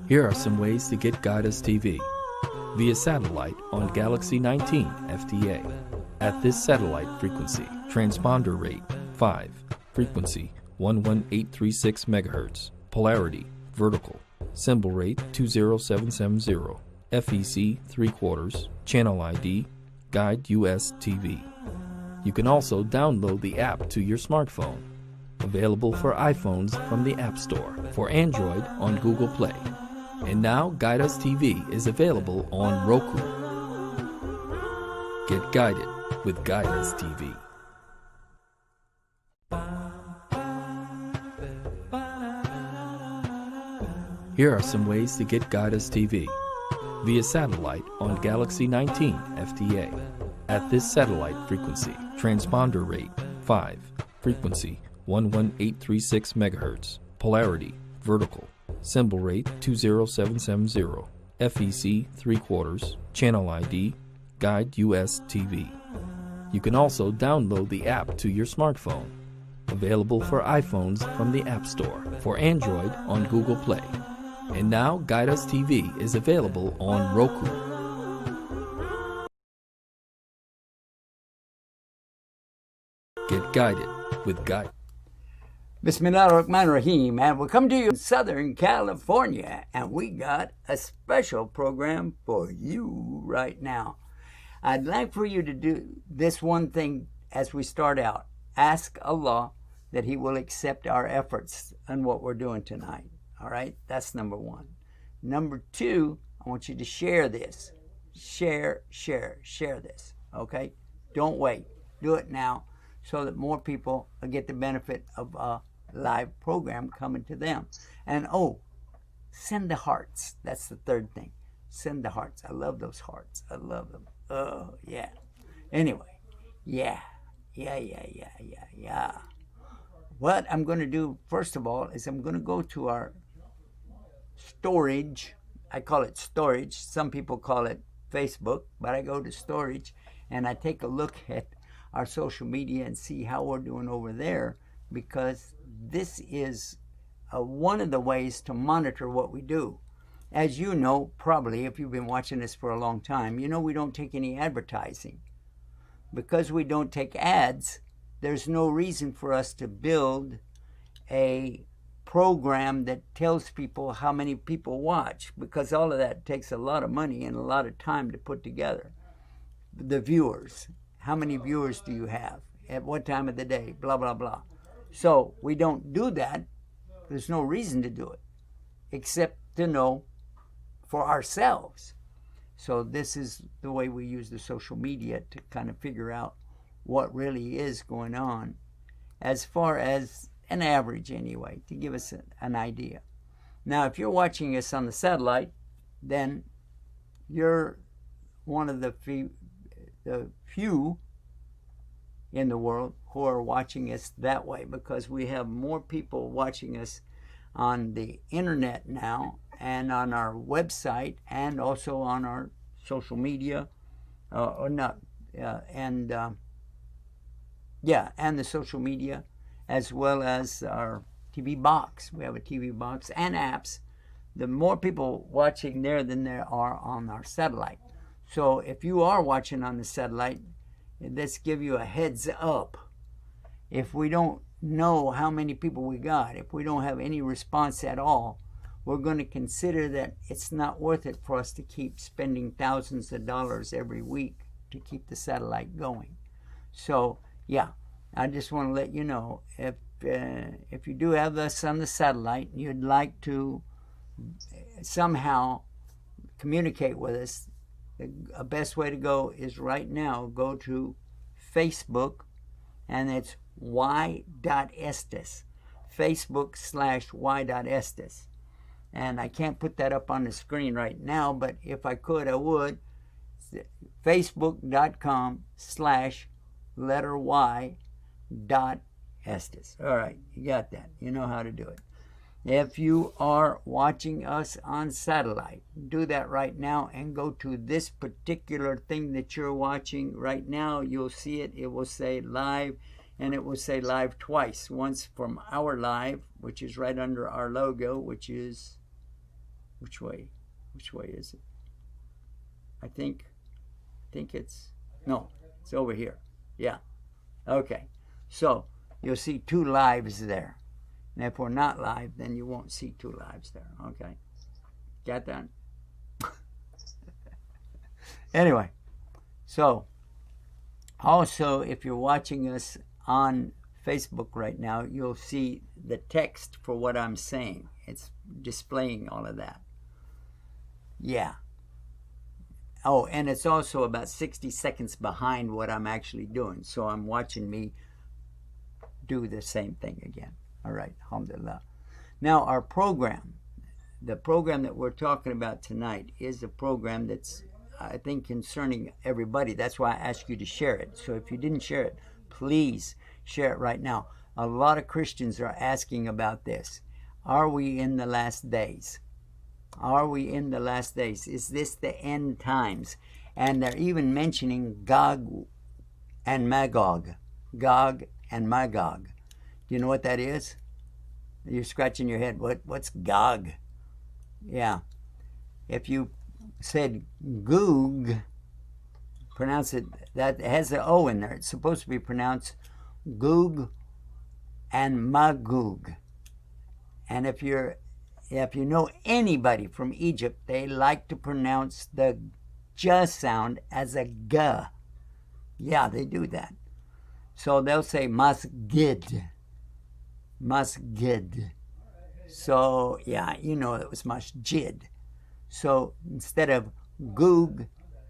Here are some ways to get Guidus TV. Via satellite on Galaxy 19 FTA. At this satellite frequency, transponder rate 5, frequency 11836 MHz, polarity vertical, symbol rate 20770, FEC 3/4, channel ID, Guide US TV. You can also download the app to your smartphone. Available for iPhones from the App Store, for Android on Google Play. And now Guidus TV is available on Roku. Get guided with Guidus TV. Here are some ways to get Guidus TV. Via satellite on Galaxy 19 FTA. At this satellite frequency, transponder rate 5, frequency 11836 MHz, polarity vertical, symbol rate 20770, FEC 3/4, channel ID, Guide US TV. You can also download the app to your smartphone. Available for iPhones from the App Store, for Android on Google Play. And now Guidus TV is available on Roku. Get guided with Guide. Bismillahirrahmanirrahim, and we come to you in Southern California, and we got a special program for you right now. I'd like for you to do this one thing as we start out. Ask Allah that He will accept our efforts and what we're doing tonight. All right? That's number one. Number two, I want you to share this. Share this. Okay? Don't wait. Do it now so that more people will get the benefit of a live program coming to them. And send the hearts. That's the third thing. Send the hearts. I love those hearts. I love them. Oh, yeah. Anyway, yeah. What I'm going to do, first of all, is I'm going to go to our storage. I call it storage. Some people call it Facebook, but I go to storage and I take a look at our social media and see how we're doing over there, because this is one of the ways to monitor what we do. As you know, probably, if you've been watching this for a long time, you know we don't take any advertising. Because we don't take ads, there's no reason for us to build a program that tells people how many people watch, because all of that takes a lot of money and a lot of time to put together. The viewers, how many viewers do you have? At what time of the day? Blah, blah, blah. So we don't do that. There's no reason to do it, except to know for ourselves. So this is the way we use the social media to kind of figure out what really is going on, as far as an average anyway, to give us an idea. Now, if you're watching us on the satellite, then you're one of the few in the world who are watching us that way, because we have more people watching us on the internet now, and on our website, and also on our social media, and the social media, as well as our TV box. We have a TV box and apps. The more people watching there than there are on our satellite. So if you are watching on the satellite, let's give you a heads up. If we don't know how many people we got, if we don't have any response at all, we're going to consider that it's not worth it for us to keep spending thousands of dollars every week to keep the satellite going. So, yeah, I just want to let you know, if you do have us on the satellite and you'd like to somehow communicate with us, the best way to go is right now, go to Facebook, and it's y.estes, Facebook/y.estes. And I can't put that up on the screen right now, but if I could, I would. Facebook.com/y.estes. All right, you got that. You know how to do it. If you are watching us on satellite, do that right now and go to this particular thing that you're watching right now. You'll see it. It will say live, and it will say live twice. Once from our live, which is right under our logo, which is Which way? Which way is it? I think it's, no, it's over here. Yeah. Okay. So you'll see 2 lives there. And if we're not live, then you won't see 2 lives there. Okay. Got that? Anyway, so also if you're watching us on Facebook right now, you'll see the text for what I'm saying. It's displaying all of that. Yeah. Oh, and it's also about 60 seconds behind what I'm actually doing. So I'm watching me do the same thing again. All right, alhamdulillah. Now our program, the program that we're talking about tonight is a program that's, I think, concerning everybody. That's why I asked you to share it. So if you didn't share it, please share it right now. A lot of Christians are asking about this. Are we in the last days? Are we in the last days? Is this the end times? And they're even mentioning Gog and Magog. Gog and Magog. Do you know what that is? You're scratching your head. What's Gog? Yeah. If you said Goog, pronounce it, that has the O in there. It's supposed to be pronounced Goog and Magog. And if you know anybody from Egypt, they like to pronounce the J sound as a G. Yeah, they do that. So they'll say masgid. Masgid. So, yeah, you know it was masjid. So instead of Goog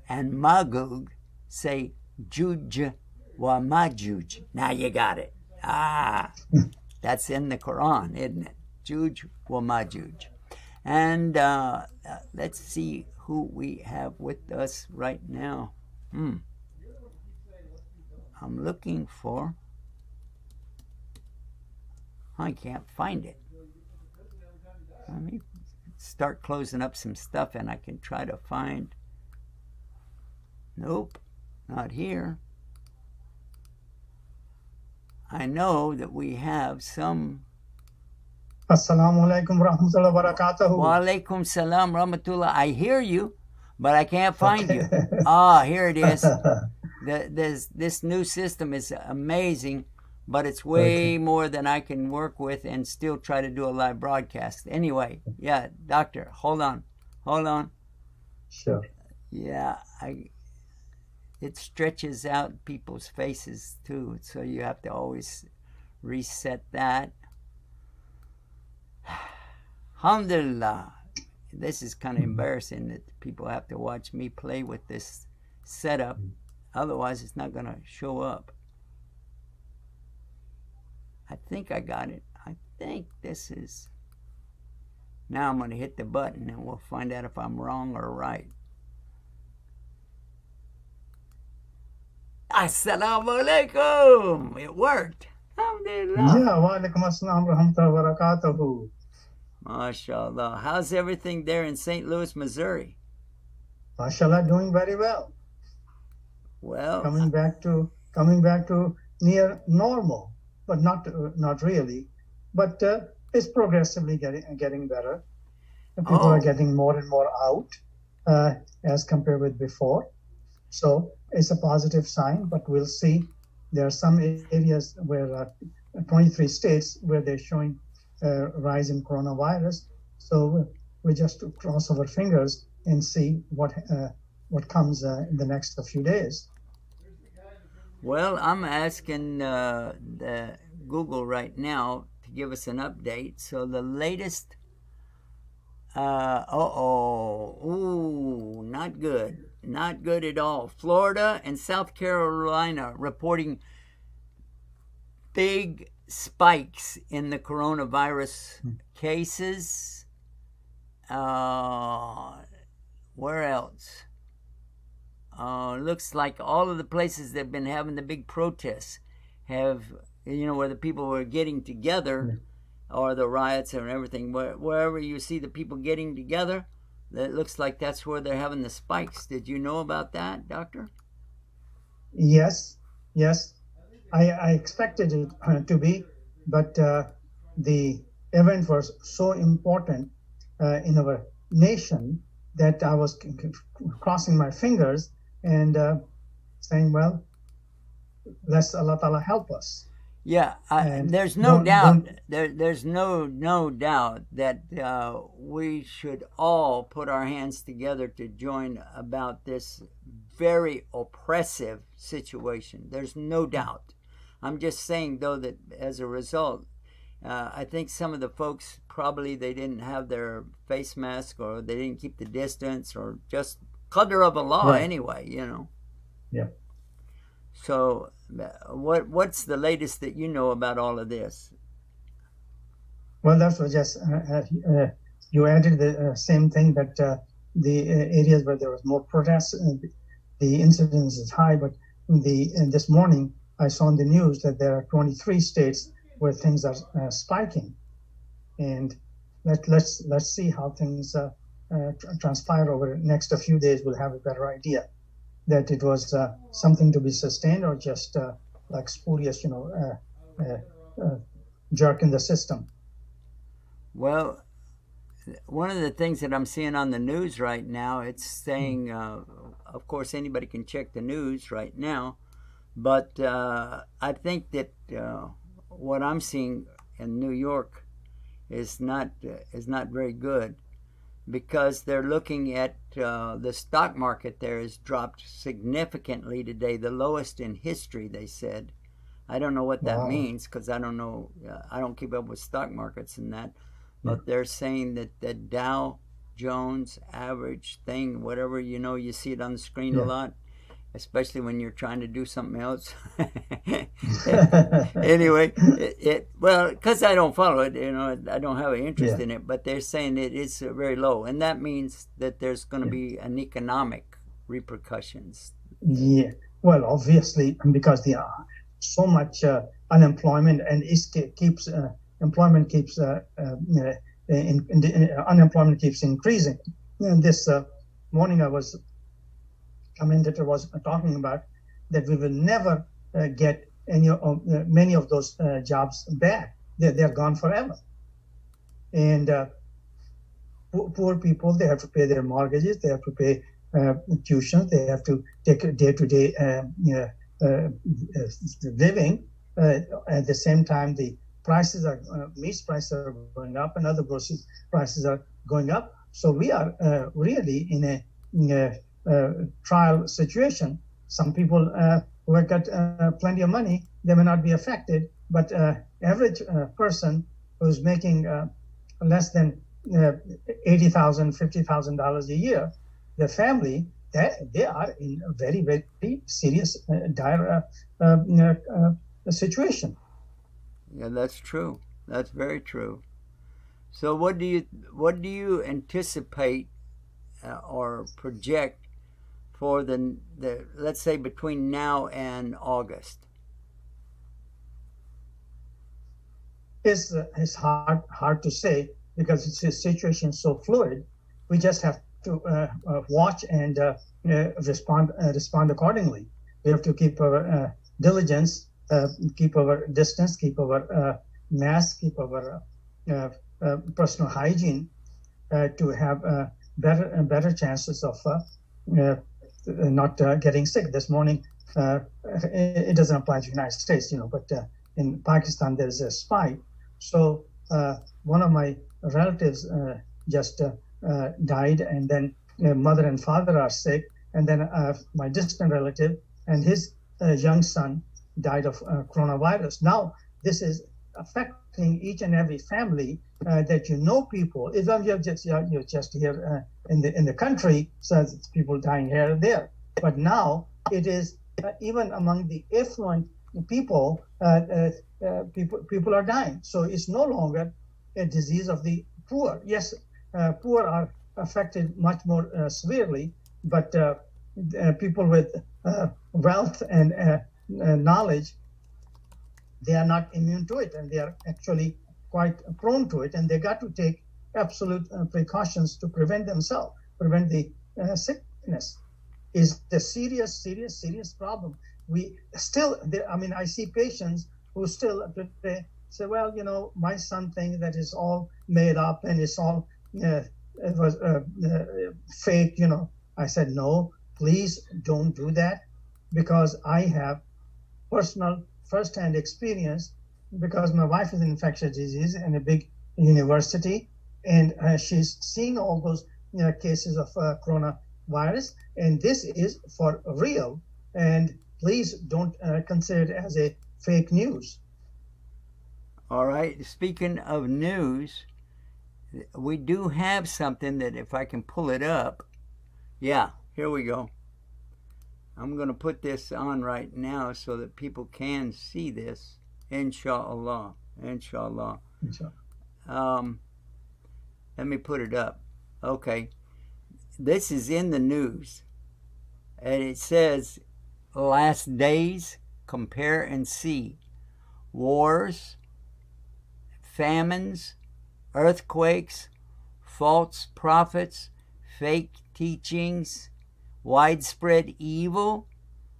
and Magog, say Juj wa Majuj. Now you got it. Ah, that's in the Quran, isn't it? Juj wa Majuj. And let's see who we have with us right now. I'm looking for, I can't find it. Let me start closing up some stuff and I can try to find. Nope, not here. I know that we have some. Assalamu alaikum rahmatullahi wa barakatuhu. Wa alaikum salam rahmatullah. I hear you, but I can't find you. Ah, here it is. This new system is amazing, but it's way more than I can work with and still try to do a live broadcast. Anyway, yeah, doctor, hold on. Sure. Yeah, it stretches out people's faces too, so you have to always reset that. Alhamdulillah. This is kind of embarrassing that people have to watch me play with this setup. Otherwise, it's not going to show up. I think I got it. I think this is. Now I'm going to hit the button and we'll find out if I'm wrong or right. Assalamu alaikum. It worked. Alhamdulillah. Yeah, wa alaikum assalam rahmatullahi wa barakatuhu. MashaAllah. How's everything there in St. Louis, Missouri? MashaAllah, doing very well. Well, coming back to near normal, but not really. But it's progressively getting better. People are getting more and more out as compared with before. So it's a positive sign, but we'll see. There are some areas where 23 states where they're showing rise in coronavirus. So we just cross our fingers and see what comes in the next few days. Well, I'm asking the Google right now to give us an update. So the latest, not good. Not good at all. Florida and South Carolina reporting big spikes in the coronavirus cases. Where else? Looks like all of the places that have been having the big protests have, where the people were getting together, or the riots and everything, wherever you see the people getting together, it looks like that's where they're having the spikes. Did you know about that, Doctor? Yes. I expected it to be, but the event was so important in our nation that I was crossing my fingers and saying, well, let's Allah Ta'ala help us. Yeah, And there's no doubt. don't There's no doubt that we should all put our hands together to join about this very oppressive situation. There's no doubt. I'm just saying though that as a result, I think some of the folks probably they didn't have their face mask or they didn't keep the distance or just qadr of Allah right. anyway. You know. Yeah. So, what's the latest that you know about all of this? Well, that's what just you added the same thing that the areas where there was more protests, the incidence is high. But this morning, I saw in the news that there are 23 states where things are spiking, and let's see how things transpire over the next few days. We'll have a better idea that it was something to be sustained or just like spurious, jerk in the system. Well, one of the things that I'm seeing on the news right now, it's saying, of course, anybody can check the news right now, but I think that what I'm seeing in New York is not very good, because they're looking at the stock market there has dropped significantly today, the lowest in history, they said. I don't know what that means because I don't know. I don't keep up with stock markets and that. But they're saying that the Dow Jones average thing, whatever, you see it on the screen a lot, especially when you're trying to do something else. Anyway, well, because I don't follow it, I don't have an interest in it, but they're saying it is very low. And that means that there's going to be an economic repercussions. Yeah, well, obviously, because the so much unemployment and employment keeps unemployment keeps increasing. And this morning, commentator was talking about that we will never get many of those jobs back. They're gone forever. And poor people, they have to pay their mortgages, they have to pay tuition, they have to take day-to-day living. At the same time, the meat prices are going up and other grocery prices are going up. So we are really in a trial situation. Some people who have got plenty of money, they may not be affected, but average person who's making less than $80,000, $50,000 a year, the family, they are in a very, very serious, dire situation. Yeah, that's true. That's very true. So what do you anticipate or project for the let's say between now and August? It's hard to say because the situation is so fluid. We just have to watch and respond accordingly. We have to keep our diligence, keep our distance, keep our mask, keep our personal hygiene to have better chances of not getting sick. This morning, it doesn't apply to the United States, but in Pakistan there is a spike. So one of my relatives just died, and then mother and father are sick, and then my distant relative and his young son died of coronavirus. Now this is affecting each and every family that people. If you're just here in the country, so it's people dying here and there. But now it is even among the affluent people, people are dying. So it's no longer a disease of the poor. Yes, poor are affected much more severely, but people with wealth and knowledge, they are not immune to it, and they are actually quite prone to it, and they got to take absolute precautions to prevent the sickness. Is a serious problem. We still, I see patients who still say, well, my son thinks that is all made up and it's all it was fake, I said, no, please don't do that, because I have personal first-hand experience, because my wife is in infectious disease in a big university, and she's seeing all those cases of coronavirus, and this is for real. And please don't consider it as a fake news. All right. Speaking of news, we do have something that, if I can pull it up. Yeah, here we go. I'm going to put this on right now so that people can see this. Inshallah. Inshallah. Let me put it up. Okay. This is in the news. And it says, last days, compare and see. Wars, famines, earthquakes, false prophets, fake teachings, widespread evil,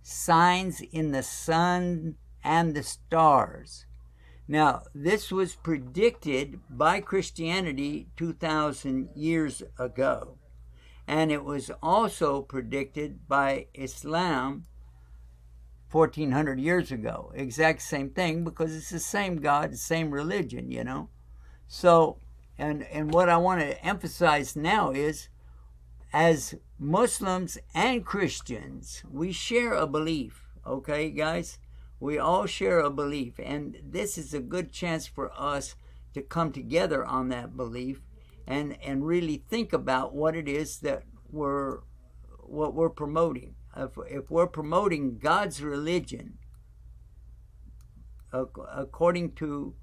signs in the sun and the stars. Now, this was predicted by Christianity 2,000 years ago. And it was also predicted by Islam 1,400 years ago. Exact same thing, because it's the same God, the same religion, So, and what I want to emphasize now is, as Muslims and Christians, we share a belief, okay, guys? We all share a belief, and this is a good chance for us to come together on that belief and really think about what it is that we're promoting. If we're promoting God's religion according to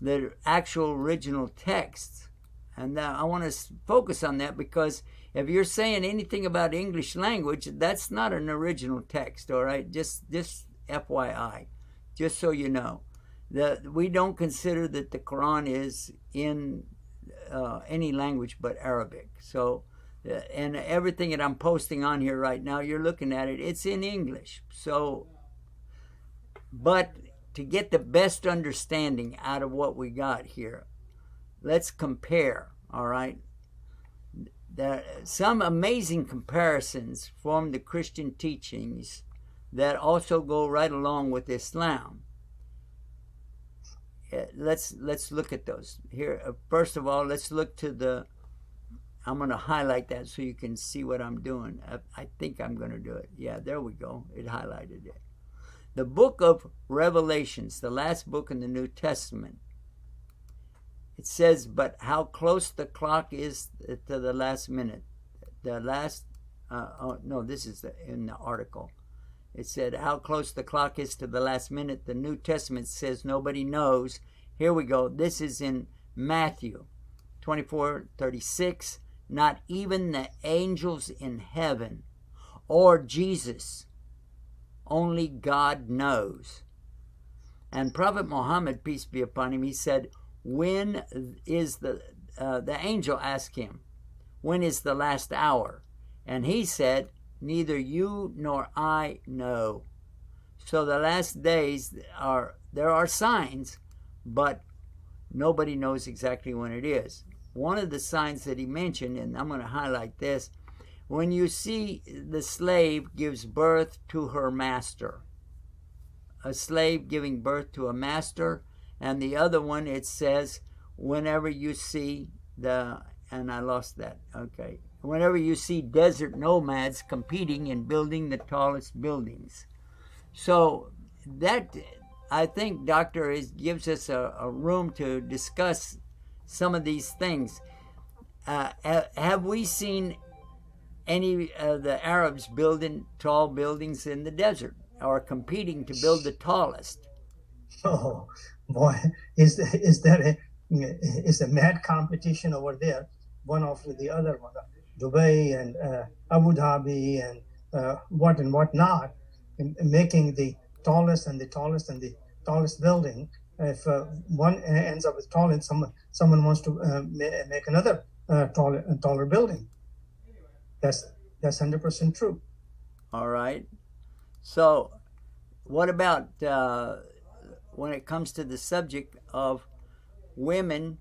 the actual original texts, and I want to focus on that, because if you're saying anything about English language, that's not an original text, all right? Just FYI, just so you know. That we don't consider that the Quran is in any language but Arabic. So, and everything that I'm posting on here right now, you're looking at it, it's in English. So, but to get the best understanding out of what we got here, let's compare, all right? Some amazing comparisons from the Christian teachings that also go right along with Islam. Let's look at those here. First of all, let's look to I'm going to highlight that so you can see what I'm doing. I think I'm going to do it. Yeah, there we go. It highlighted it. The book of Revelations, the last book in the New Testament. It says, but how close the clock is to the last minute. The last, no, this is in the article. It said how close the clock is to the last minute. The New Testament says nobody knows. Here we go. This is in Matthew 24:36. Not even the angels in heaven or Jesus. Only God knows. And Prophet Muhammad, peace be upon him, he said, when is the angel asked him, when is the last hour? And he said, neither you nor I know. So the last days there are signs, but nobody knows exactly when it is. One of the signs that he mentioned, and I'm going to highlight this, when you see the slave gives birth to her master. A slave giving birth to a master. And the other one, it says, whenever you see and I lost that, okay. Whenever you see desert nomads competing in building the tallest buildings. So that, I think, Doctor, gives us a room to discuss some of these things. Have we seen any of the Arabs building tall buildings in the desert or competing to build the tallest? Oh boy, is there a mad competition over there, one after the other one. Dubai and Abu Dhabi and what not, making the tallest and the tallest and the tallest building. If one ends up with tall, and someone wants to make another taller building. That's 100% true. All right. So, what about when it comes to the subject of women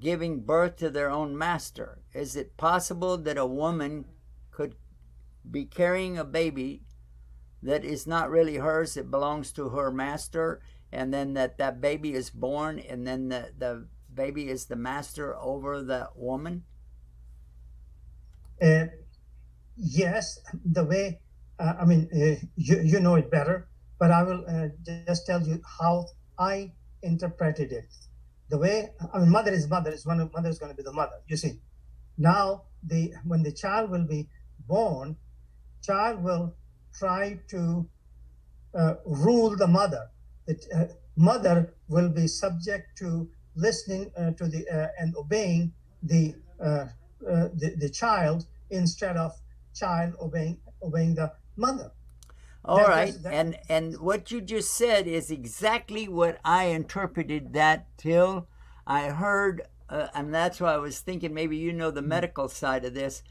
giving birth to their own master. Is it possible that a woman could be carrying a baby that is not really hers, it belongs to her master, and then that baby is born, and then the baby is the master over the woman? Yes, the way, you know it better, but I will just tell you how I interpreted it. The way, mother is mother is going to be the mother. You see, now when the child will be born, child will try to rule the mother. The mother will be subject to listening to and obeying the child instead of child obeying the mother. All right, and what you just said is exactly what I interpreted that till I heard, and that's why I was thinking maybe you know the medical side of this.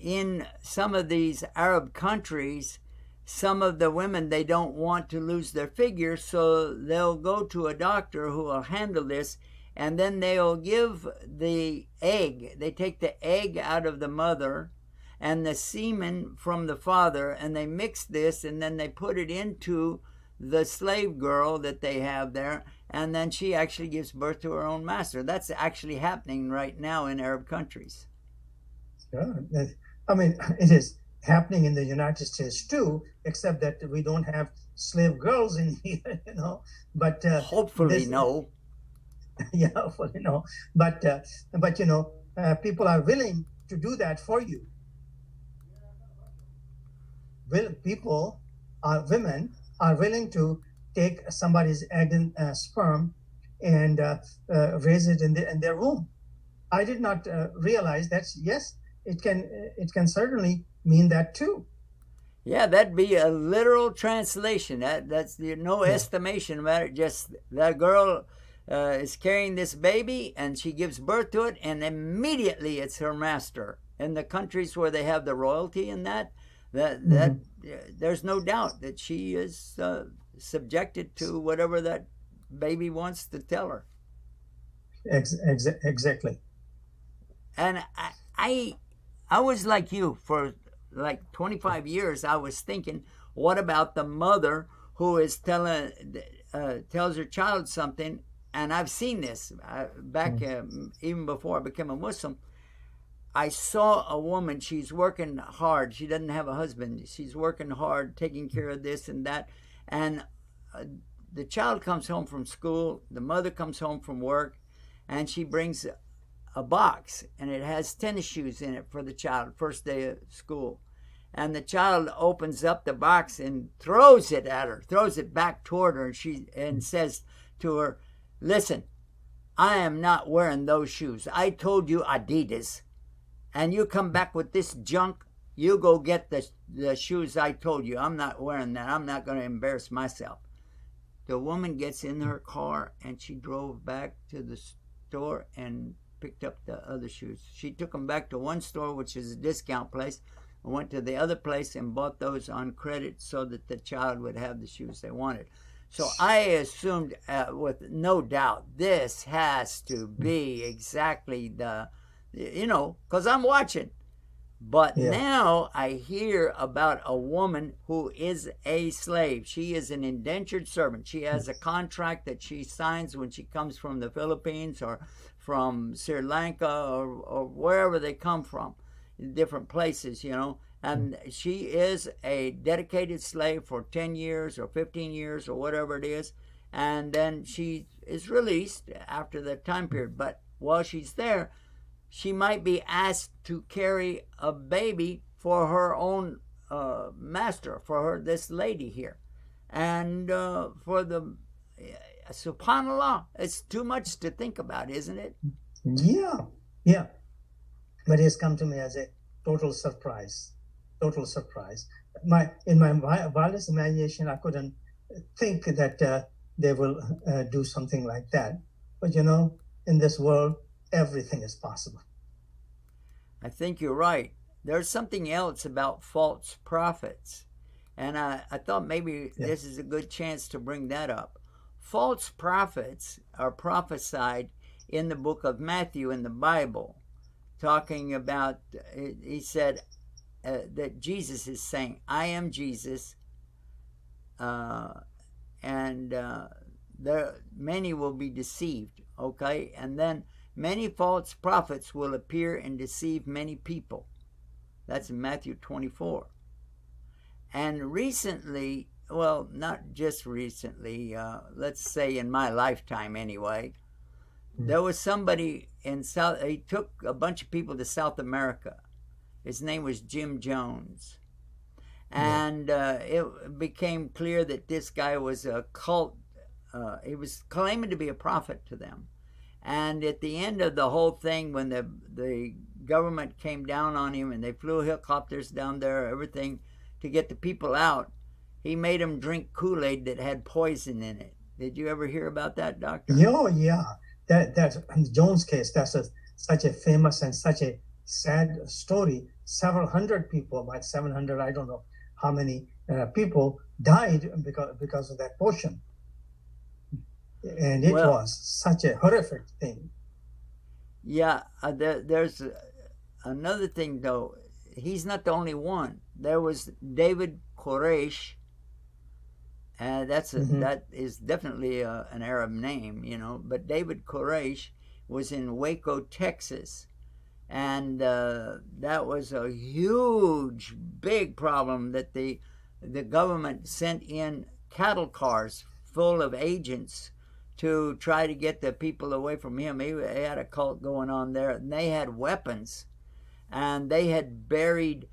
In some of these Arab countries, some of the women, they don't want to lose their figure, so they'll go to a doctor who will handle this, and then they'll give the egg. They take the egg out of the mother and the semen from the father, and they mix this, and then they put it into the slave girl that they have there, and then she actually gives birth to her own master. That's actually happening right now in Arab countries. Sure. It is happening in the United States too, except that we don't have slave girls in here, But hopefully, no. Yeah, hopefully no. But people are willing to do that for you. Women are willing to take somebody's egg and sperm and raise it in their womb. I did not realize that. Yes, it can certainly mean that too. Yeah, that'd be a literal translation. That's no estimation about it. Just that girl is carrying this baby, and she gives birth to it, and immediately it's her master. In the countries where they have the royalty and that there's no doubt that she is subjected to whatever that baby wants to tell her. Exactly. And I was like you for like 25 years. I was thinking, what about the mother who is tells her child something? And I've seen this back even before I became a Muslim. I saw a woman, she's working hard. She doesn't have a husband. She's working hard, taking care of this and that. And the child comes home from school. The mother comes home from work, and she brings a box, and it has tennis shoes in it for the child, first day of school. And the child opens up the box and throws it at her, throws it back toward her, and says to her, "Listen, I am not wearing those shoes. I told you Adidas. And you come back with this junk, you go get the shoes I told you. I'm not wearing that. I'm not going to embarrass myself." The woman gets in her car, and she drove back to the store and picked up the other shoes. She took them back to one store, which is a discount place, and went to the other place and bought those on credit so that the child would have the shoes they wanted. So I assumed, with no doubt, this has to be exactly because I'm watching. But now I hear about a woman who is a slave. She is an indentured servant. She has a contract that she signs when she comes from the Philippines or from Sri Lanka or wherever they come from, different places, And she is a dedicated slave for 10 years or 15 years or whatever it is. And then she is released after that time period. But while she's there, she might be asked to carry a baby for her own master, for this lady here. And for the, subhanAllah, it's too much to think about, isn't it? Yeah. But it's come to me as a total surprise. In my wildest imagination, I couldn't think that they will do something like that. But in this world, everything is possible. I think you're right. There's something else about false prophets. And I thought maybe this is a good chance to bring that up. False prophets are prophesied in the book of Matthew in the Bible, talking about, he said that Jesus is saying, I am Jesus, and there many will be deceived, okay? And then many false prophets will appear and deceive many people. That's in Matthew 24. And recently, well, not just recently, let's say in my lifetime anyway, there was somebody in South, he took a bunch of people to South America. His name was Jim Jones. And it became clear that this guy was a cult. He was claiming to be a prophet to them. And at the end of the whole thing, when the government came down on him and they flew helicopters down there, everything, to get the people out, he made them drink Kool-Aid that had poison in it. Did you ever hear about that, Doctor? Yeah. That's in Jones' case. That's such a famous and such a sad story. Several hundred people, about 700, I don't know how many people died because of that potion. And it was such a horrific thing. Yeah, there's another thing, though. He's not the only one. There was David Koresh, and that is definitely an Arab name, you know. But David Koresh was in Waco, Texas, and that was a huge, big problem that the government sent in cattle cars full of agents to try to get the people away from him. He had a cult going on there, and they had weapons, and they had buried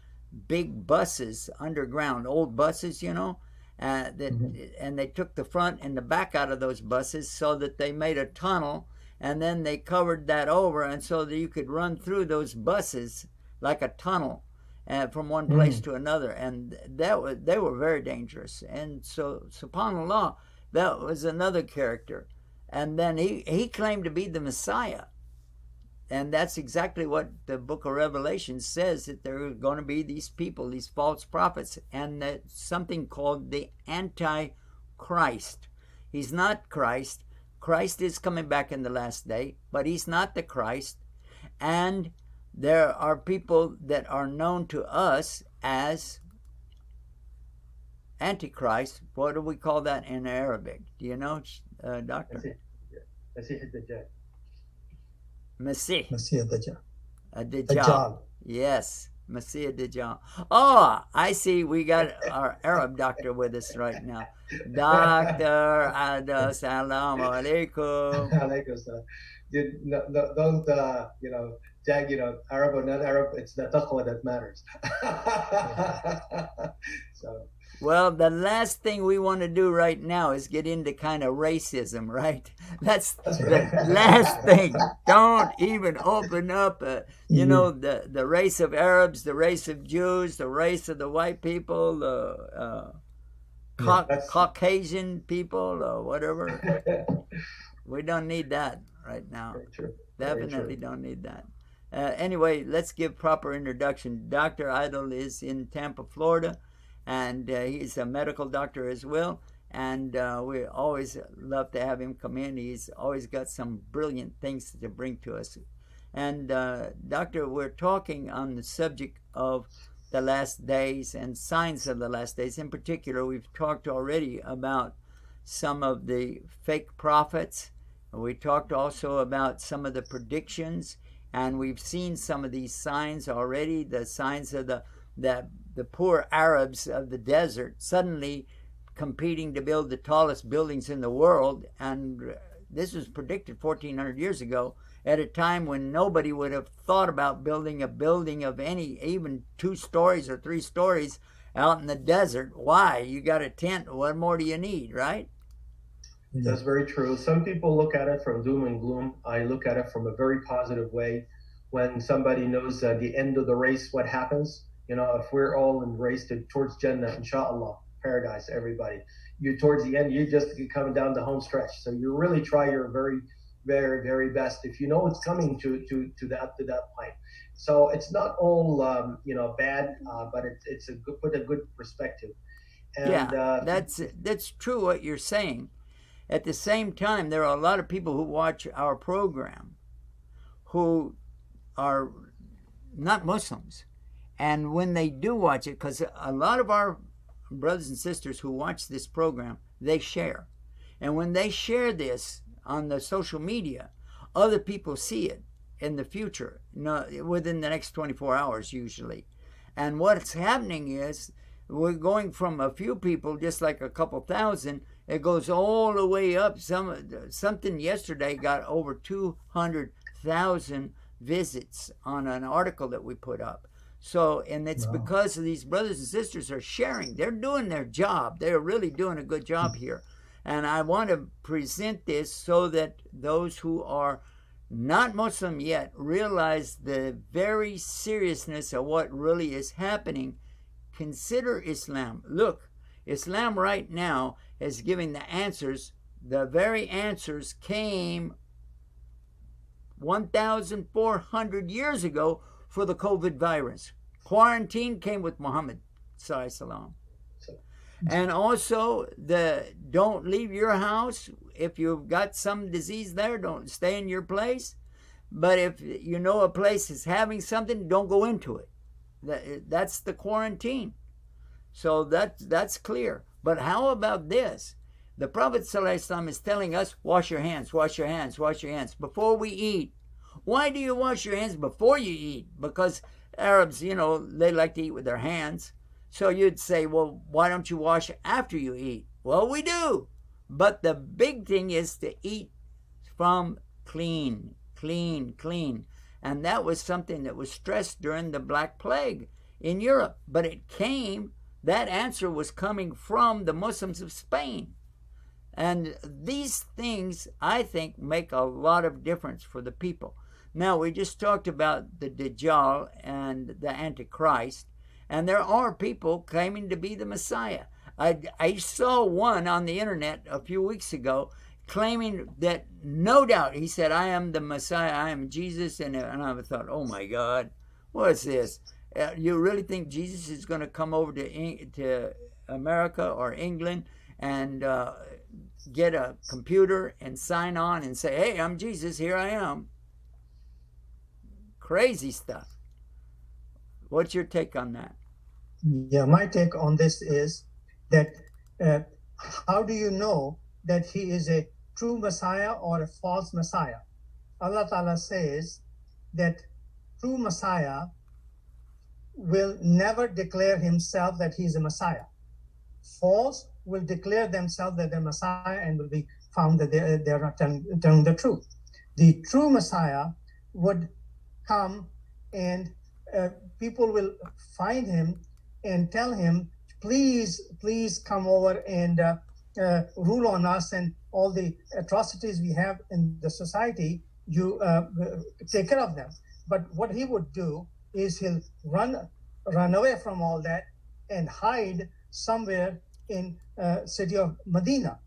big buses underground, old buses, you know, and they took the front and the back out of those buses so that they made a tunnel, and then they covered that over, and so that you could run through those buses like a tunnel from one place to another, and they were very dangerous. And so, subhanAllah, that was another character. And then he claimed to be the Messiah. And that's exactly what the book of Revelation says, that there are going to be these people, these false prophets, and something called the Antichrist. He's not Christ. Christ is coming back in the last day, but he's not the Christ. And there are people that are known to us as Antichrist. What do we call that in Arabic? Do you know, Doctor? Masih. Dajjal. Yes, Masih Dajjal. Oh, I see. We got our Arab doctor with us right now. Doctor, assalamu alaikum. Alaikum salam. Don't Jag, Arab or not Arab, it's the taqwa that matters. So. Well, the last thing we want to do right now is get into kind of racism, right? That's the last thing. Don't even open up, the race of Arabs, the race of Jews, the race of the white people, the Caucasian people, or whatever. We don't need that right now. Very true. Definitely don't need that. Anyway, let's give proper introduction. Dr. Idle is in Tampa, Florida, and he's a medical doctor as well. And we always love to have him come in. He's always got some brilliant things to bring to us. And Doctor, we're talking on the subject of the last days and signs of the last days. In particular, we've talked already about some of the fake prophets. We talked also about some of the predictions, and we've seen some of these signs already, the signs of the poor Arabs of the desert suddenly competing to build the tallest buildings in the world. And this was predicted 1,400 years ago, at a time when nobody would have thought about building a building of any, even 2 stories or 3 stories out in the desert. Why? You got a tent. What more do you need, right? That's very true. Some people look at it from doom and gloom. I look at it from a very positive way. When somebody knows the end of the race, what happens? If we're all in the race towards Jannah, inshallah, paradise, everybody, you towards the end, you just coming down the home stretch. So you really try your very, very, very best if you know it's coming to that point. So it's not all bad, but it's put a good perspective. And, yeah, that's true what you're saying. At the same time, there are a lot of people who watch our program who are not Muslims. And when they do watch it, because a lot of our brothers and sisters who watch this program, they share. And when they share this on the social media, other people see it in the future, within the next 24 hours usually. And what's happening is we're going from a few people, just like a couple thousand, it goes all the way up. Something yesterday got over 200,000 visits on an article that we put up. So, and it's because of these brothers and sisters are sharing. They're doing their job. They're really doing a good job here. And I want to present this so that those who are not Muslim yet realize the very seriousness of what really is happening. Consider Islam. Look, Islam right now is giving the answers. The very answers came 1,400 years ago for the COVID virus. Quarantine came with Muhammad sallallahu alaihi wasallam. And also the don't leave your house. If you've got some disease there, don't stay in your place. But if you know a place is having something, don't go into it. That's the quarantine. So that's clear. But how about this? The Prophet ﷺ is telling us, wash your hands, wash your hands, wash your hands before we eat. Why do you wash your hands before you eat? Because Arabs, they like to eat with their hands. So you'd say, well, why don't you wash after you eat? Well, we do. But the big thing is to eat from clean. And that was something that was stressed during the Black Plague in Europe. But that answer was coming from the Muslims of Spain. And these things, I think, make a lot of difference for the people. Now, we just talked about the Dajjal and the Antichrist. And there are people claiming to be the Messiah. I saw one on the internet a few weeks ago claiming that no doubt, he said, I am the Messiah, I am Jesus. And I thought, oh my God, what's this? You really think Jesus is going to come over to America or England and get a computer and sign on and say, hey, I'm Jesus, here I am? Crazy stuff. What's your take on that? Yeah, my take on this is that how do you know that he is a true Messiah or a false Messiah? Allah Ta'ala says that true Messiah will never declare himself that he is a Messiah. False will declare themselves that they're Messiah and will be found that they're not telling the truth. The true Messiah would come and people will find him and tell him, please come over and rule on us, and all the atrocities we have in the society, you take care of them. But what he would do is he'll run away from all that and hide somewhere in city of Medina.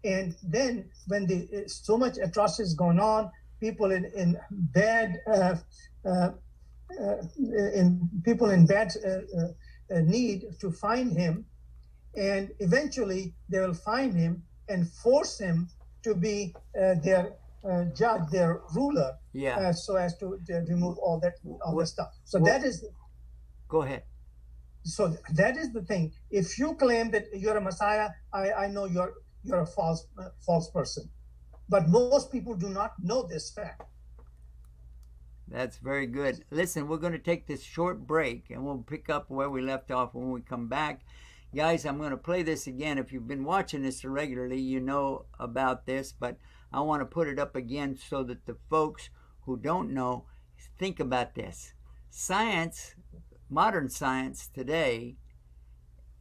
And then when so much atrocities going on, people in bad need to find him, and eventually they will find him and force him to be their judge, their ruler, so as to remove all that stuff. So that is. Go ahead. So that is the thing. If you claim that you're a Messiah, I know you're a false person. But most people do not know this fact. That's very good. Listen, we're going to take this short break, and we'll pick up where we left off when we come back. Guys, I'm going to play this again. If you've been watching this regularly, you know about this, but I want to put it up again so that the folks who don't know think about this. Science, modern science today,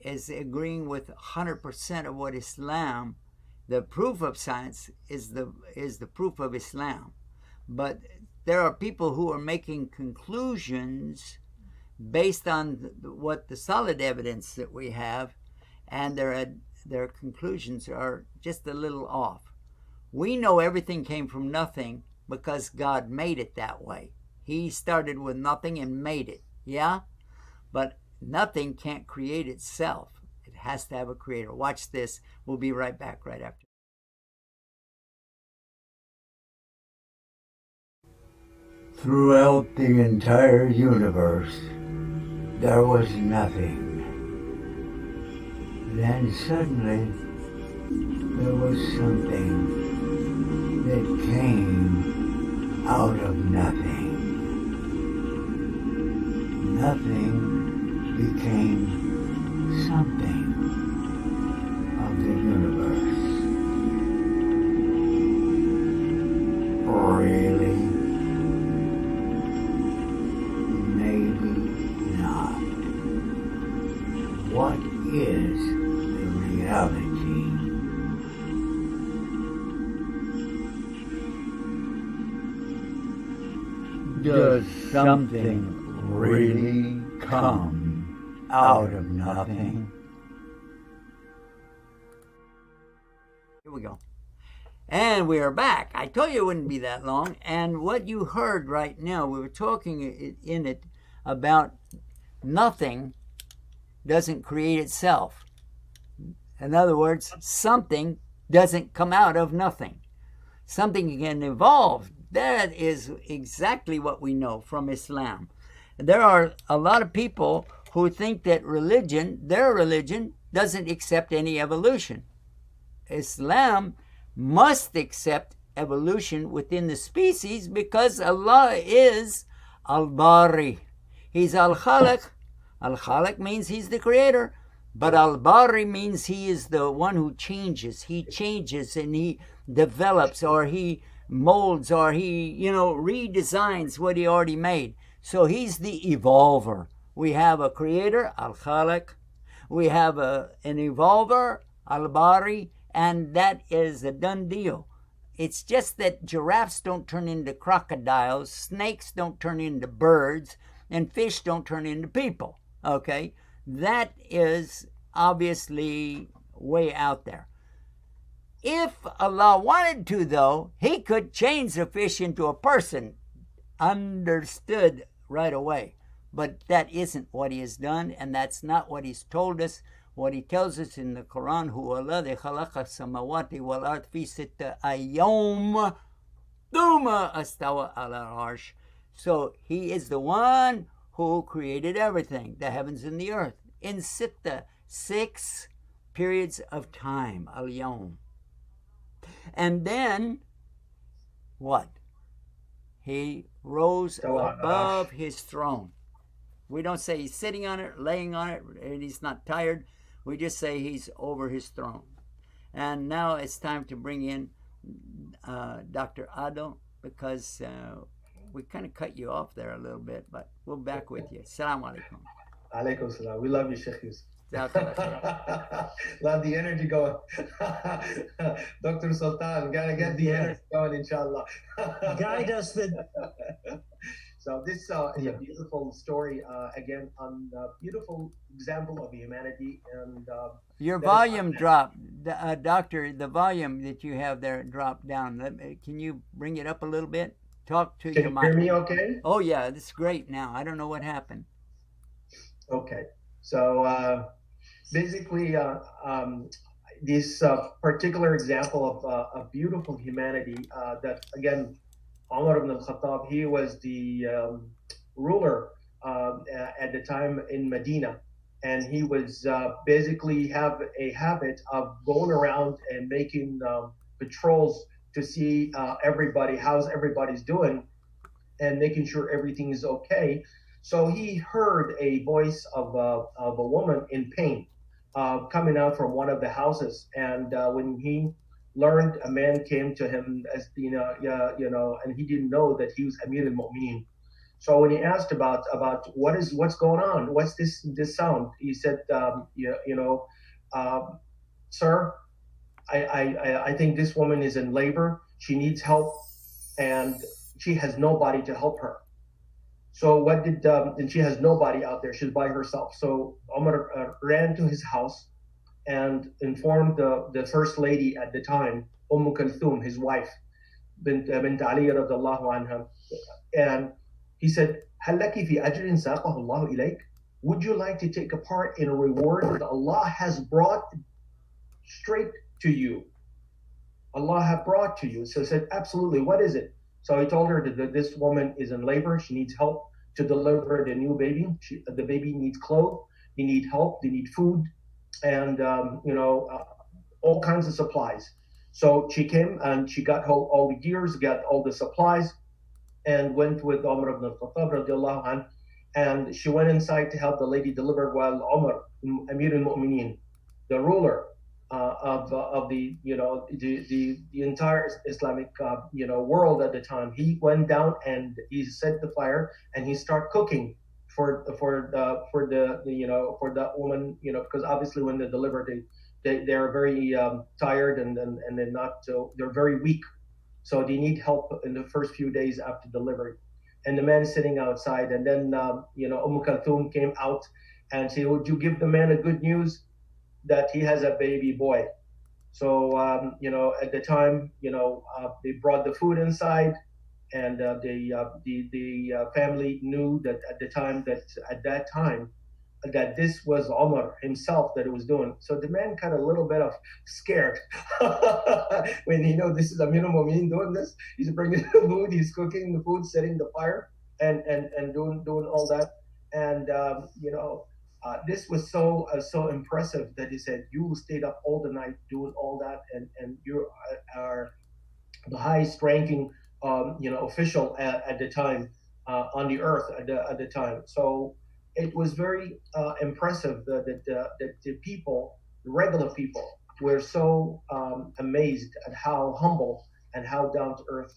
is agreeing with 100% of what Islam. The proof of science is the proof of Islam. But there are people who are making conclusions based on what the solid evidence that we have, and their conclusions are just a little off. We know everything came from nothing because God made it that way. He started with nothing and made it, yeah? But nothing can't create itself. It has to have a creator. Watch this. We'll be right back right after. Throughout the entire universe, there was nothing. Then suddenly, there was something that came out of nothing. Nothing became something of the universe. Really? Maybe not. What is the reality? Does something really come out of nothing? Here we go. And we are back. I told you it wouldn't be that long. And what you heard right now, we were talking in it about nothing doesn't create itself. In other words, something doesn't come out of nothing. Something can evolve. That is exactly what we know from Islam. There are a lot of people who think that their religion, doesn't accept any evolution. Islam must accept evolution within the species because Allah is Al-Bari. He's Al-Khaliq. Al-Khaliq means he's the creator, but Al-Bari means he is the one who changes. He changes and he develops, or he molds, or he, redesigns what he already made. So he's the evolver. We have a creator, Al-Khaliq. We have an evolver, Al-Bari, and that is a done deal. It's just that giraffes don't turn into crocodiles, snakes don't turn into birds, and fish don't turn into people, okay? That is obviously way out there. If Allah wanted to, though, he could change the fish into a person, understood right away. But that isn't what he has done, and that's not what he's told us. What he tells us in the Quran, Huwa alladhi khalaqa samawati wal ard fi sitta ayyam thumma astawa ala arsh. So he is the one who created everything, the heavens and the earth, in sitta, 6 periods of time, al-yawm. And then, what? He rose above his throne. We don't say he's sitting on it, laying on it, and he's not tired. We just say he's over his throne. And now it's time to bring in Dr. Ado, because we kind of cut you off there a little bit, but we're back with you. Assalamu alaikum. Alaikum salam. We love you, Sheikh Yusuf. Love the energy going. Dr. Sultan, gotta get the energy going, inshallah. Guide us with. So this is a beautiful story, again, on a beautiful example of humanity. And your volume dropped, Doctor. The volume that you have there dropped down. Can you bring it up a little bit? Talk to your mic. Can you hear me okay? Oh, yeah, it's great now. I don't know what happened. Okay. So basically, this particular example of a beautiful humanity that, again, Umar ibn al-Khattab, he was the ruler at the time in Medina, and he was basically have a habit of going around and making patrols to see how's everybody's doing, and making sure everything is okay. So he heard a voice of a woman in pain coming out from one of the houses, and when he learned, a man came to him, as and he didn't know that he was Amir al-Mu'mineen. So when he asked about what's going on, what's this sound, he said, sir, I think this woman is in labor. She needs help, and she has nobody to help her. So and she has nobody out there. She's by herself. So Umar ran to his house and informed the first lady at the time, Kulthum, his wife, bint Ali radallahu anha. And he said, هَلْ لَكِ فِي أَجْرٍ سَاقَهُ اللَّهُ إِلَيْكَ? Would you like to take a part in a reward that Allah has brought straight to you? Allah has brought to you. So he said, absolutely. What is it? So he told her that this woman is in labor. She needs help to deliver the new baby. The baby needs clothes. They need help. They need food, and all kinds of supplies. So she came and she got all the gears, got all the supplies, and went with Umar ibn al-Khattab radiallahu anh, and she went inside to help the lady deliver while Umar, Amir al-Mu'mineen, the ruler of the entire Islamic world at the time, he went down and he set the fire and he started cooking for the woman, because obviously when they deliver they are very tired, and they're not they're very weak, so they need help in the first few days after delivery. And the man is sitting outside, and then Kulthum came out and said, "Would you give the man a good news that he has a baby boy?" So at the time, they brought the food inside, and the family knew that at that time that this was Omar himself that it was doing. So the man got a little bit of scared when this is Amir al-Mu'minin doing this. He's bringing the food, he's cooking the food, setting the fire, and doing all that. And this was so impressive that he said, "You stayed up all the night doing all that, and you are the highest ranking official at the time on the earth at the time." So it was very impressive that the people, the regular people, were so amazed at how humble and how down to earth,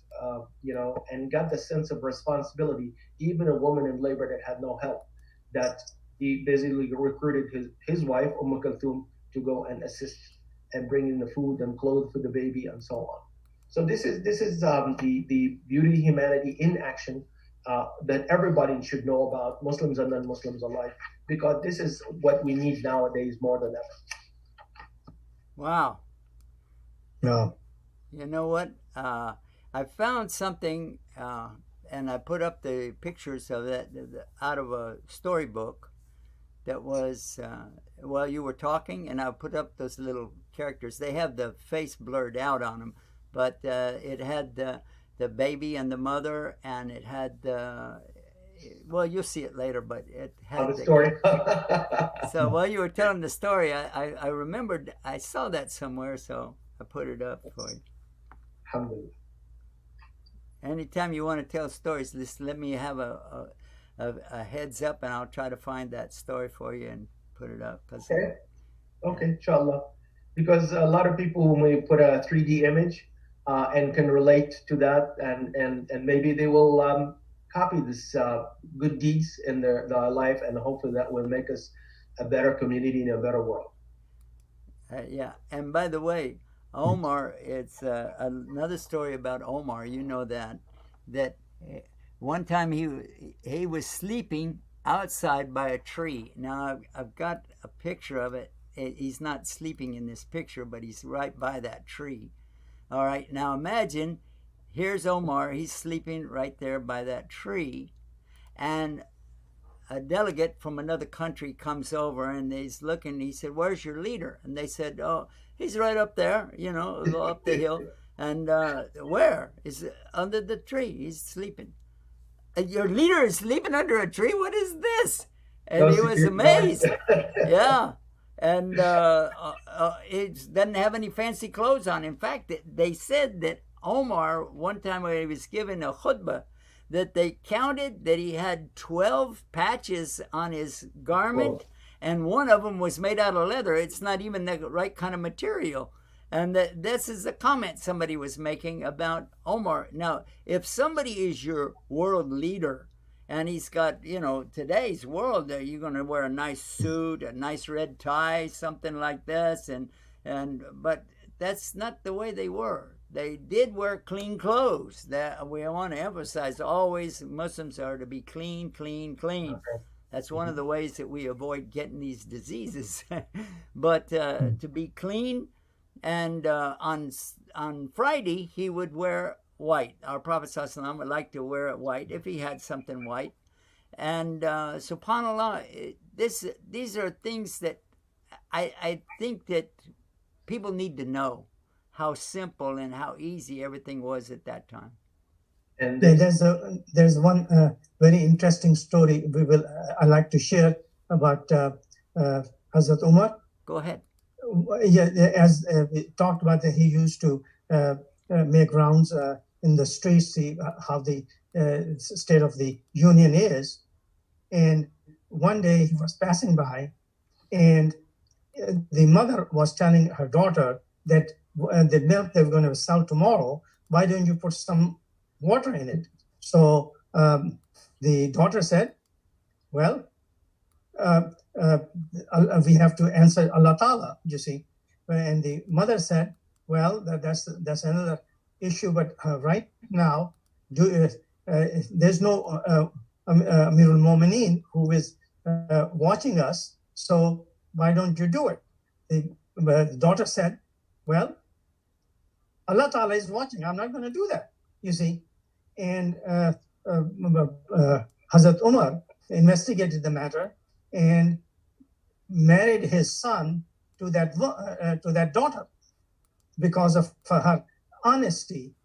and got the sense of responsibility. Even a woman in labor that had no help, that he basically recruited his wife, Kulthum, to go and assist and bring in the food and clothes for the baby and so on. So this is the beauty of humanity in action that everybody should know about, Muslims and non-Muslims alike, because this is what we need nowadays more than ever. Wow. Yeah. You know what? I found something, and I put up the pictures of that out of a storybook that was, while you were talking, and I put up those little characters. They have the face blurred out on them, but it had the baby and the mother, and it had well, you'll see it later, but it had the story. So while you were telling the story, I remembered, I saw that somewhere, so I put it up for you. Alhamdulillah. Anytime you want to tell stories, just let me have a heads up, and I'll try to find that story for you and put it up. Okay, inshallah. Because a lot of people may put a 3D image and can relate to that, and maybe they will copy this good deeds in their life, and hopefully that will make us a better community and a better world. Yeah, and by the way, Omar, it's another story about Omar. You know that one time he was sleeping outside by a tree. Now I've got a picture of it. He's not sleeping in this picture, but he's right by that tree. All right, now imagine, here's Omar. He's sleeping right there by that tree, and a delegate from another country comes over, and he's looking. He said, "Where's your leader?" And they said, "Oh, he's right up there, go up the hill." And where? Is under the tree. He's sleeping. Your leader is sleeping under a tree? What is this? And he was amazed. Yeah. And he doesn't have any fancy clothes on. In fact, they said that Omar, one time when he was given a khutbah, that they counted that he had 12 patches on his garment, and one of them was made out of leather. It's not even the right kind of material. And this is a comment somebody was making about Omar. Now, if somebody is your world leader, and he's got, today's world, you're going to wear a nice suit, a nice red tie, something like this, but that's not the way they were. They did wear clean clothes. That we want to emphasize. Always Muslims are to be clean, clean, clean. Okay. That's one of the ways that we avoid getting these diseases. But to be clean, and on Friday he would wear white. Our Prophet ﷺ would like to wear it white if he had something white. And subhanAllah, these are things that I think that people need to know how simple and how easy everything was at that time. And there's one very interesting story I like to share about Hazrat Umar. Go ahead. Yeah, as we talked about, that he used to make rounds in the streets, see how the state of the union is. And one day he was passing by, and the mother was telling her daughter that the milk they were going to sell tomorrow, why don't you put some water in it? So the daughter said, well, we have to answer Allah Ta'ala, you see. And the mother said, well, that's another issue, but right now, there's no Amirul Mu'mineen who is watching us, so why don't you do it? The daughter said, well, Allah Ta'ala is watching. I'm not going to do that, you see. And Hazrat Umar investigated the matter and married his son to that daughter because of her honesty.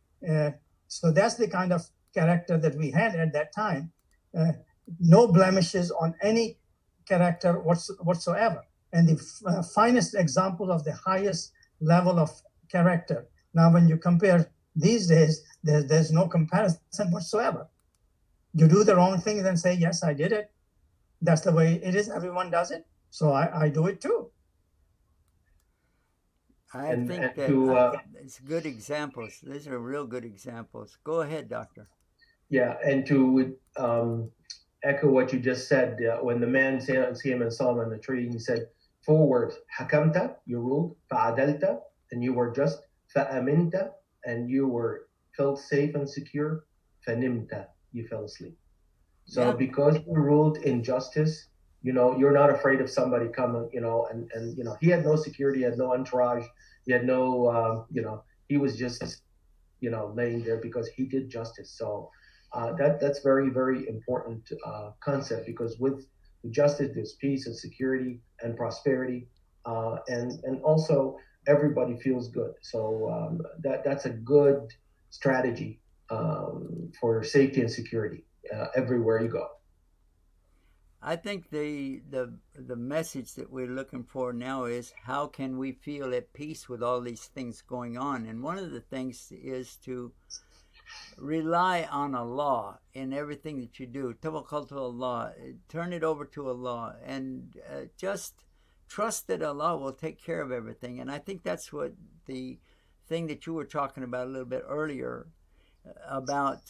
So that's the kind of character that we had at that time. No blemishes on any character whatsoever. And the finest example of the highest level of character. Now, when you compare these days, there's no comparison whatsoever. You do the wrong thing and then say, yes, I did it. That's the way it is. Everyone does it. So I do it too. I think that it's good examples. These are real good examples. Go ahead, Doctor. Yeah, and to echo what you just said, when the man came and saw him on the tree, he said 4 words: hakamta, you ruled; fa'adalta, and you were just; fa'aminta, and you felt safe and secure; fanimta, you fell asleep. So because you ruled in justice, you're not afraid of somebody coming, and he had no security, he had no entourage, he had no, he was just, laying there because he did justice. So that's very, very important concept, because with justice, there's peace and security and prosperity, and also everybody feels good. So that's a good strategy for safety and security everywhere you go. I think the message that we're looking for now is, how can we feel at peace with all these things going on? And one of the things is to rely on Allah in everything that you do. Tawakkal to Allah, turn it over to Allah, and just trust that Allah will take care of everything. And I think that's what the thing that you were talking about a little bit earlier about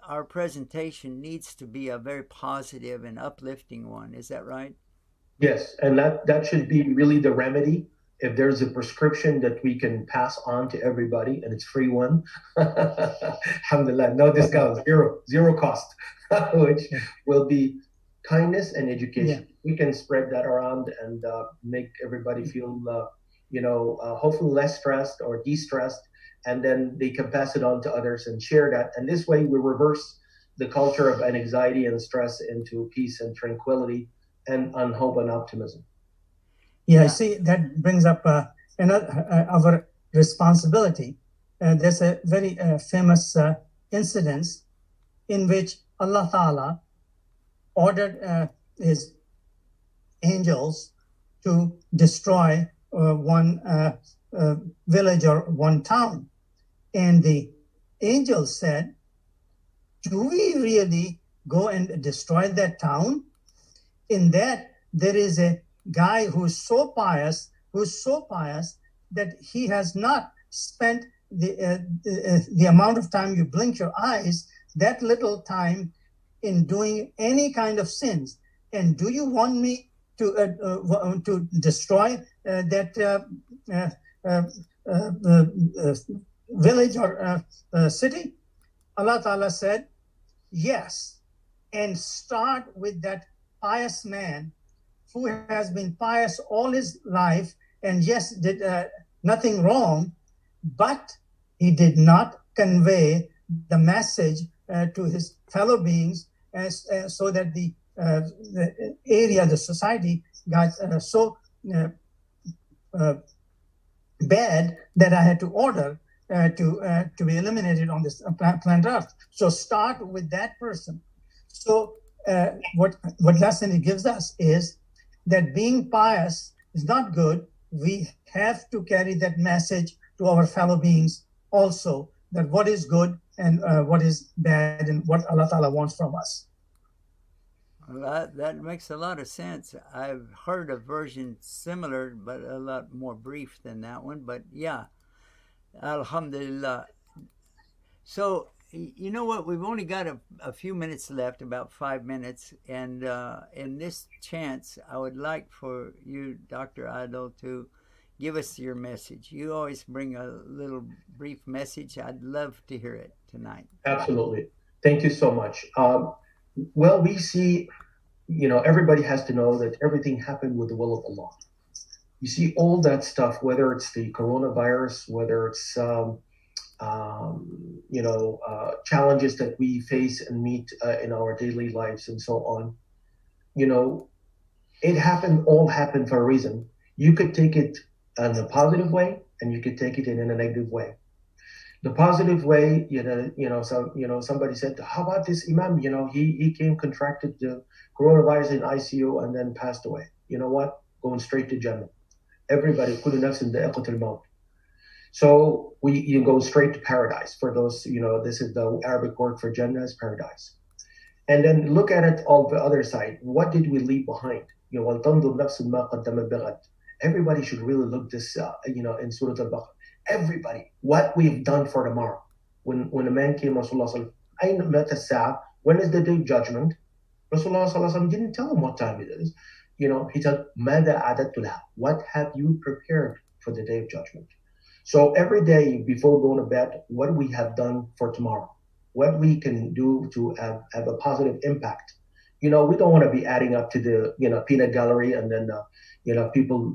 our presentation needs to be a very positive and uplifting one. Is that right? Yes, and that should be really the remedy. If there's a prescription that we can pass on to everybody, and it's free one, alhamdulillah, no discount, zero cost, which will be kindness and education. Yeah. We can spread that around and make everybody feel, hopefully less stressed or de-stressed, and then they can pass it on to others and share that. And this way we reverse the culture of anxiety and stress into peace and tranquility and hope and optimism. Yeah, see, that brings up our responsibility. There's a very famous incident in which Allah Ta'ala ordered his angels to destroy one village or one town. And the angels said, do we really go and destroy that town? In that, there is a guy who's so pious that he has not spent the amount of time you blink your eyes, that little time, in doing any kind of sins. And do you want me to destroy that village or city? Allah Ta'ala said, yes, and start with that pious man who has been pious all his life, and yes, did nothing wrong, but he did not convey the message to his fellow beings, so that the area, the society got so bad that I had to order to be eliminated on this planet Earth. So start with that person. So what lesson it gives us is that being pious is not good. We have to carry that message to our fellow beings also, that what is good and what is bad and what Allah Ta'ala wants from us. Well, that makes a lot of sense. I've heard a version similar, but a lot more brief than that one. But yeah, Alhamdulillah. So, you know what? We've only got a few minutes left, about 5 minutes. And in this chance, I would like for you, Dr. Adil, to give us your message. You always bring a little brief message. I'd love to hear it tonight. Absolutely. Thank you so much. Well, we see, everybody has to know that everything happened with the will of Allah. You see all that stuff, whether it's the coronavirus, whether it's challenges that we face and meet in our daily lives and so on. All happened for a reason. You could take it in a positive way, and you could take it in a negative way. The positive way, somebody said, how about this imam? He came, contracted the coronavirus in ICU, and then passed away. You know what? Going straight to Jannah. Everybody, كل نفس ذائقة الموت. So you go straight to paradise. For those, this is the Arabic word for Jannah, is paradise. And then look at it on the other side. What did we leave behind? Everybody should really look this, in Surah Al-Baqarah. Everybody, what we've done for tomorrow. When a man came, Rasulullah sallallahu, when is the day of judgment? Rasulullah sallallahu didn't tell him what time it is. He said, what have you prepared for the day of judgment? So every day before going to bed, what we have done for tomorrow, what we can do to have a positive impact. We don't want to be adding up to the peanut gallery and then people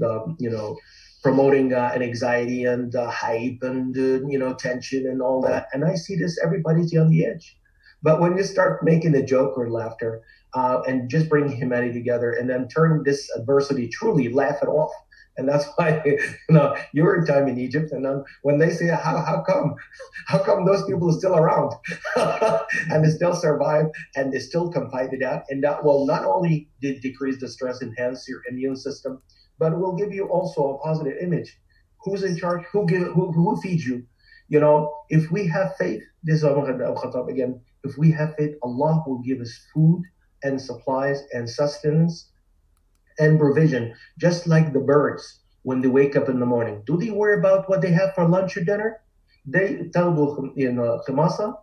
promoting an anxiety and hype and tension and all that. And I see this, everybody's on the edge. But when you start making a joke or laughter and just bring humanity together and then turn this adversity, truly laugh it off. And that's why, you were in time in Egypt, and then when they say, how come those people are still around and they still survive and they still can fight it out, and that will not only decrease the stress, enhance your immune system, but it will give you also a positive image. Who's in charge? Who feeds you? If we have faith, this is Al-Khattab again. If we have faith, Allah will give us food and supplies and sustenance and provision, just like the birds when they wake up in the morning. Do they worry about what they have for lunch or dinner? They tell khimasa,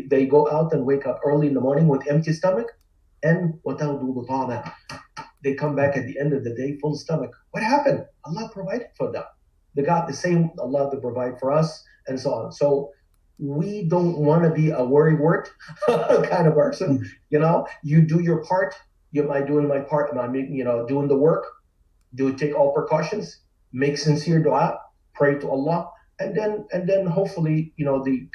they go out and wake up early in the morning with empty stomach, and they come back at the end of the day full stomach. What happened? Allah provided for them. The same Allah to provide for us, and so on. So we don't want to be a worrywart kind of person. You do your part. Am I doing my part? Am I doing the work? Take all precautions, make sincere dua, pray to Allah, and then hopefully, the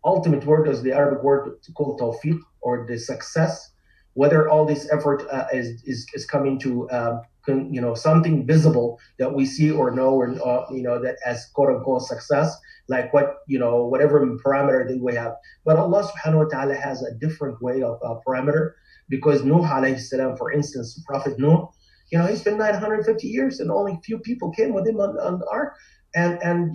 ultimate word is the Arabic word called tawfiq, or the success. Whether all this effort is coming to something visible that we see or know, or that as quote unquote success, like whatever parameter that we have. But Allah subhanahu wa ta'ala has a different way of parameter. Because Nuh alayhi salam, for instance, Prophet Nuh, he spent 950 years and only few people came with him on the ark. And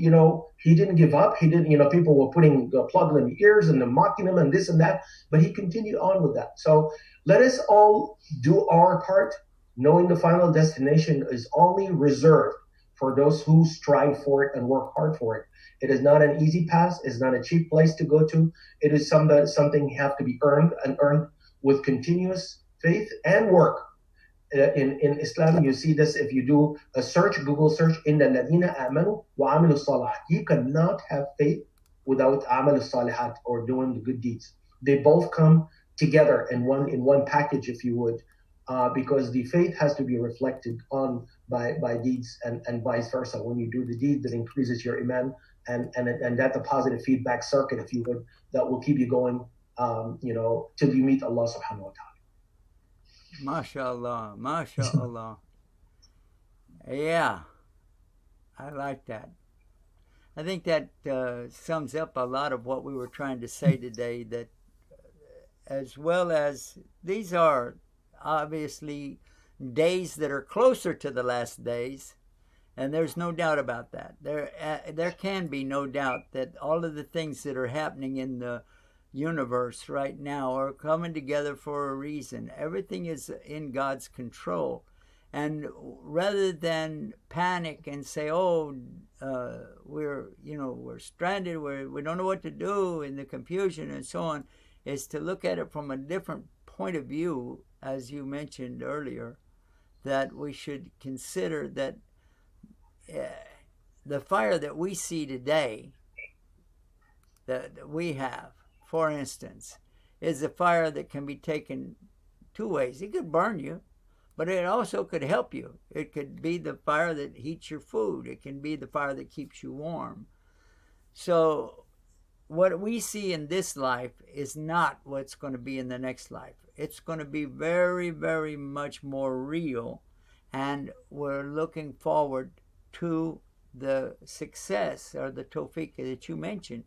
he didn't give up. He didn't, people were putting plugs in the ears and mocking him and this and that, but he continued on with that. So let us all do our part, knowing the final destination is only reserved for those who strive for it and work hard for it. It is not an easy path. It's not a cheap place to go to. It is something you have to be earned with continuous faith and work. In Islam, you see this if you do a search, Google search, Inna alladhina amanu wa amilu salihat. You cannot have faith without amalu salihat, or doing the good deeds. They both come together in one package, if you would, because the faith has to be reflected on by deeds and vice versa. When you do the deed, that increases your iman, and that's a positive feedback circuit, if you would, that will keep you going till you meet Allah subhanahu wa ta'ala. MashaAllah, MashaAllah. Yeah, I like that. I think that sums up a lot of what we were trying to say today, that as well as these are obviously days that are closer to the last days, and there's no doubt about that. There can be no doubt that all of the things that are happening in the universe right now are coming together for a reason. Everything is in God's control. And rather than panic and say, "Oh, we're stranded, we don't know what to do," in the confusion and so on, is to look at it from a different point of view, as you mentioned earlier, that we should consider that the fire that we see today, that we have, for instance, is a fire that can be taken two ways. It could burn you, but it also could help you. It could be the fire that heats your food. It can be the fire that keeps you warm. So what we see in this life is not what's going to be in the next life. It's going to be very, very much more real, and we're looking forward to the success or the tawfiq that you mentioned,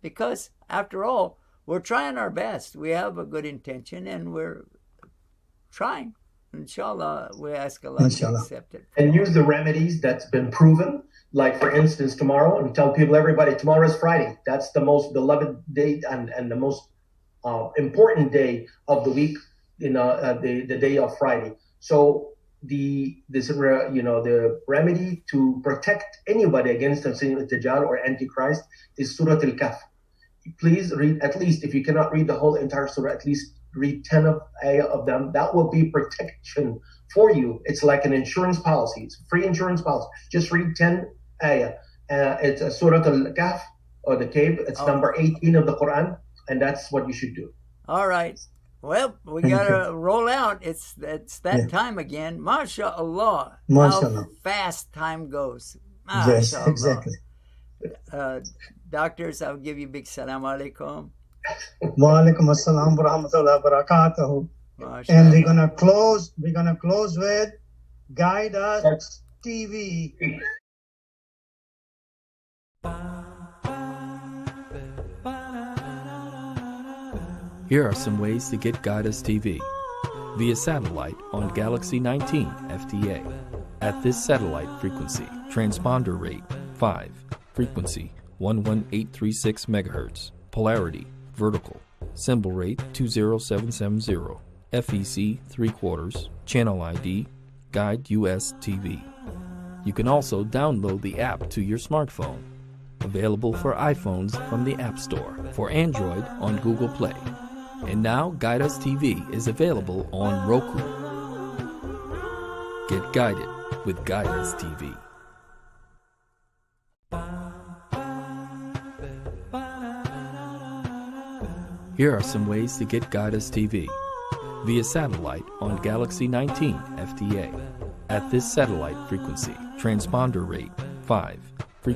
because after all, we're trying our best. We have a good intention, and we're trying. Inshallah, we ask Allah to accept it. And use the remedies that's been proven. Like, for instance, tomorrow, and tell people, everybody, tomorrow is Friday. That's the most beloved day and the most important day of the week, the day of Friday. So the remedy to protect anybody against the Dajjal or Antichrist is Surah Al-Kahf. Please read, at least if you cannot read the whole entire surah, at least read 10 of them. That will be protection for you. It's like an insurance policy. It's a free insurance policy. Just read 10 ayah. It's a Surah Al-Kahf, or the cave. It's number 18 of the Quran, and that's what you should do. All right. Well, we got to roll out. It's that time again. MashaAllah. MashaAllah. How fast time goes. Yes, exactly. Doctors, I'll give you big salam alaikum. Wa alaikum assalam wa rahmatullahi wa barakatuhu. And we're gonna close with Guide Us TV. Here are some ways to get Guide Us TV. Via satellite on Galaxy 19 FTA. At this satellite frequency, transponder rate 5, frequency 11836 MHz, polarity vertical, symbol rate 20770, FEC 3/4, channel ID, Guide US TV. You can also download the app to your smartphone. Available for iPhones from the App Store, for Android on Google Play. And now Guide Us TV is available on Roku. Get guided with Guide Us TV. Here are some ways to get Guide Us TV. Via satellite on Galaxy 19 FTA. At this satellite frequency, transponder rate 5,